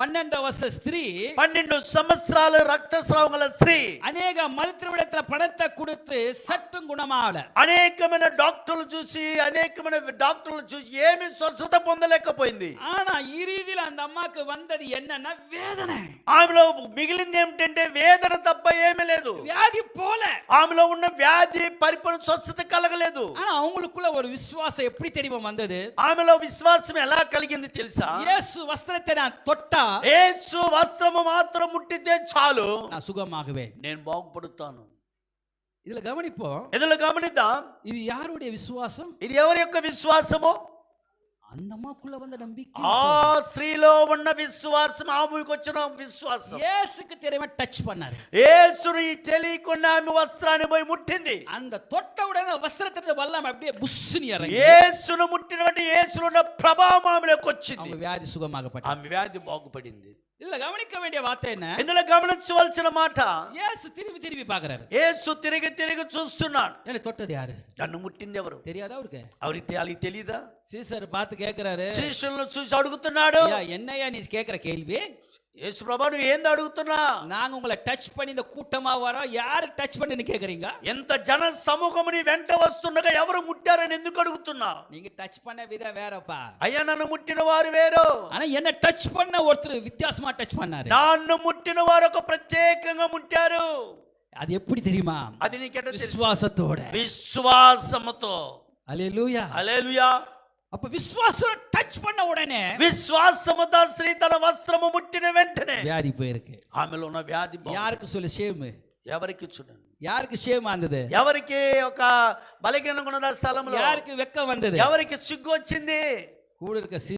12 வருஷ ஸ்திரீ 12 సంవత్సరాలు రక్తస్రావం గల స్త్రీ అనేక మరుతువిడతల పడత கொடுத்து సట్టు గుణమావల అనేకమైన డాక్టర్లు చూసి ఏమీ స్వస్థత పొందలేకపోయింది. ஆனா ఈ రీతిలో அந்த అమ్మకు வந்தது என்னன்னா வேதனை. ఆమెలో మిగిలింది ఏమిటంటే వేదన తప్ప ఏమీ లేదు. వ్యాధి పోల. ఆమెలో ఉన్న వ్యాధి పరిపూర్ణ స్వస్థత కలగలేదు. ஆனா அவங்களுக்குள்ள ஒரு விசுவாசம் எப்படி தெரியுமா வந்தது? ఆమెలో విశ్వాసం ఎలా కలిగింది తెలుసా? యేసు వస్త్రத்தை நான் தொட்டா యేసు వస్త్రము మాత్రం ముట్టితే చాలు நான் சுகமாகுவேன், నేను బాగుపడుతాను. இதுல கவனிப்போம். ఇందులో గమనిద్దాం, இது யாருடைய விசுவாசம்? ఇది ఎవరి యొక్క విశ్వాసము? அந்த அம்மாக்குள்ள வந்த நம்பிக்கை. ఆ స్త్రీలో ఉన్న విశ్వాసం, ఆమెకు వచ్చిన విశ్వాసం. యేసుக்கு தெரியாம டச் பண்ணாரு. యేసుని తెలియకుండా ఆమె వస్త్రాన్ని పోయి ముట్టింది. அந்த தொட்ட உடனே வஸ்திரத்திலிருந்து வல்லம் அப்படியே புஷ்னி இறங்கி యేసును ముట్టినటువంటి యేసులో ఉన్న ప్రభావం ఆమెలోకి వచ్చింది. அவங்க வியாதி சுகமாகப்பட்டது. ఆమె వ్యాధి బాగుపడింది. இதுல கவனிக்க வேண்டிய வார்த்தை என்ன? ఇందులో గమనించవలసిన మాట, యేసు திரும்பி திரும்பி பார்க்கறாரு. యేసు తిరిగి తిరిగి చూస్తున్నాడు. என்ன தொட்டது யாரு? నన్ను ముట్టింది ఎవరు? தெரியாதா அவருக்கு? அவருக்கு తెలీదా? சீசர் பார்த்து கேக்குறாரு, శిష్యులను చూసి అడుగుతున్నాడు, என்னையா நீ கேக்குற கேள்வி? యేసు ప్రభా నువ్వు ఏంది అడుగుతున్నా? நாங்க உங்களை டச் பண்ணி இந்த கூட்டமா வரோம், யாரு டச் பண்ணின்னு கேக்குறீங்க? ఎంత జన సమూహము నీ వెంట వస్తుండగా ఎవరు ముట్టారని ఎందుకు అడుగుతున్నా? நீங்க டச் பண்ண விதம் வேறப்பா. అయ్యా నన్ను ముట్టిన వారు వేరు, ஆனா என்ன டச் பண்ண ஒருத்தர் வித்தியாசமா டச் பண்ணாரு. నన్ను ముట్టిన వారు ఒక ప్రత్యేకంగా ముట్టారు. அது எப்படி தெரியுமா? అది నీకెట తెలుసు? విశ్వాసத்தோட, విశ్వాసముతో. హల్లెలూయా. హల్లెలూయా. அப்ப விசுவாசம் டச் பண்ண உடனே విశ్వాసముతో స్త్రీ తన వస్త్రము ముట్టిన వెంటనే வியாதி போயிருக்கு. ఆమెలో ఉన్న వ్యాధి யாருக்கு சொல்லு ஷேம்? ఎవరికి చూడండి, யாருக்கு ஷேம் வந்தது? ఎవరికి ఒక బలహీనంగా ఉన్న స్థలంలో யாருக்கு வெக்கம் வந்தது? ఎవరికి సిగ్గు వచ్చింది? கூட இருக்க